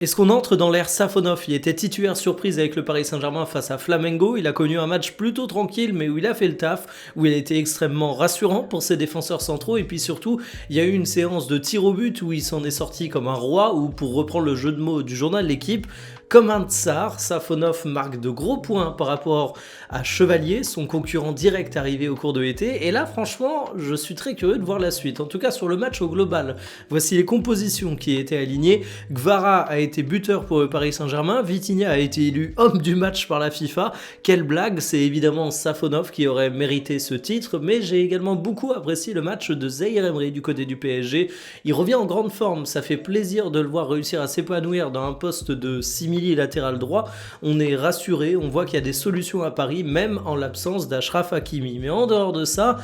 Est-ce qu'on entre dans l'ère Safonov? Il était titulaire surprise avec le Paris Saint-Germain face à Flamengo. Il a connu un match plutôt tranquille, mais où il a fait le taf, où il a été extrêmement rassurant pour ses défenseurs centraux. Et puis surtout, il y a eu une séance de tir au but où il s'en est sorti comme un roi, ou pour reprendre le jeu de mots du journal L'Équipe, comme un tsar. Safonov marque de gros points par rapport à Chevalier, son concurrent direct arrivé au cours de l'été. Et là, franchement, je suis très curieux de voir la suite. En tout cas, sur le match au global, voici les compositions qui étaient alignées. Gvara a été buteur pour le Paris Saint-Germain. Vitinha a été élu homme du match par la FIFA. Quelle blague, c'est évidemment Safonov qui aurait mérité ce titre, mais j'ai également beaucoup apprécié le match de Zaïre Emery du côté du PSG. Il revient en grande forme, ça fait plaisir de le voir réussir à s'épanouir dans un poste de simili latéral droit. On est rassuré, on voit qu'il y a des solutions à Paris, même en l'absence d'Achraf Hakimi. Mais en dehors de ça,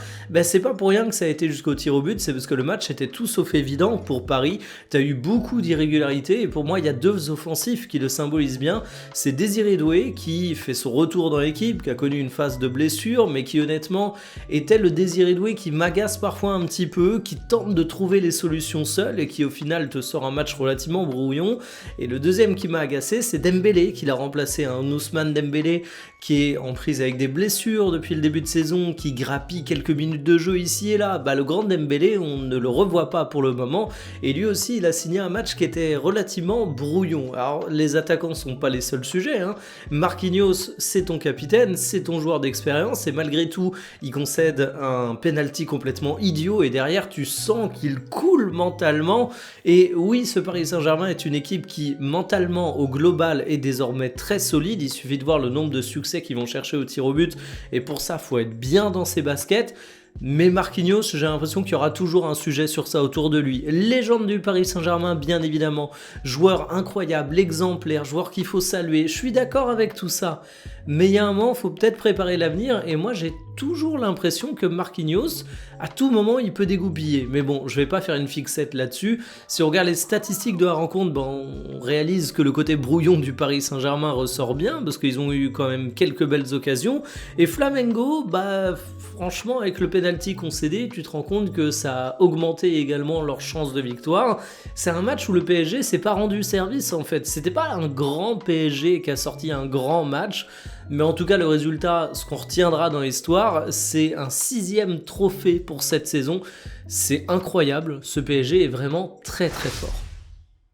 c'est pas pour rien que ça a été jusqu'au tir au but, c'est parce que le match était tout sauf évident pour Paris. Tu as eu beaucoup d'irrégularités et pour moi, il y a deux offensifs qui le symbolisent bien. C'est Désiré Doué qui fait son retour dans l'équipe, qui a connu une phase de blessure, mais qui honnêtement était le Désiré Doué qui m'agace parfois un petit peu, qui tente de trouver les solutions seul et qui au final te sort un match relativement brouillon. Et le deuxième qui m'a agacé, c'est Dembélé qui l'a remplacé, un Ousmane Dembélé qui est en prise avec des blessures depuis le début de saison, qui grappille quelques minutes de jeu ici et là. Le grand Dembélé, on ne le revoit pas pour le moment, et lui aussi il a signé un match qui était relativement brouillon. Alors les attaquants sont pas les seuls sujets, hein. Marquinhos, c'est ton capitaine, c'est ton joueur d'expérience, et malgré tout il concède un penalty complètement idiot, et derrière tu sens qu'il coule mentalement. Et oui, ce Paris Saint-Germain est une équipe qui mentalement au global est désormais très solide. Il suffit de voir le nombre de succès qu'ils vont chercher au tir au but, et pour ça faut être bien dans ses baskets. Mais Marquinhos, j'ai l'impression qu'il y aura toujours un sujet sur ça autour de lui. Légende du Paris Saint-Germain, bien évidemment. Joueur incroyable, exemplaire, joueur qu'il faut saluer. Je suis d'accord avec tout ça. Mais il y a un moment, il faut peut-être préparer l'avenir. Et moi, j'ai toujours l'impression que Marquinhos, à tout moment, il peut dégoupiller. Mais bon, je vais pas faire une fixette là-dessus. Si on regarde les statistiques de la rencontre, on réalise que le côté brouillon du Paris Saint-Germain ressort bien, parce qu'ils ont eu quand même quelques belles occasions. Et Flamengo, franchement, avec le penalty concédé, tu te rends compte que ça a augmenté également leurs chances de victoire. C'est un match où le PSG s'est pas rendu service en fait. C'était pas un grand PSG qui a sorti un grand match, mais en tout cas le résultat, ce qu'on retiendra dans l'histoire, c'est un 6e trophée pour cette saison. C'est incroyable, ce PSG est vraiment très très fort.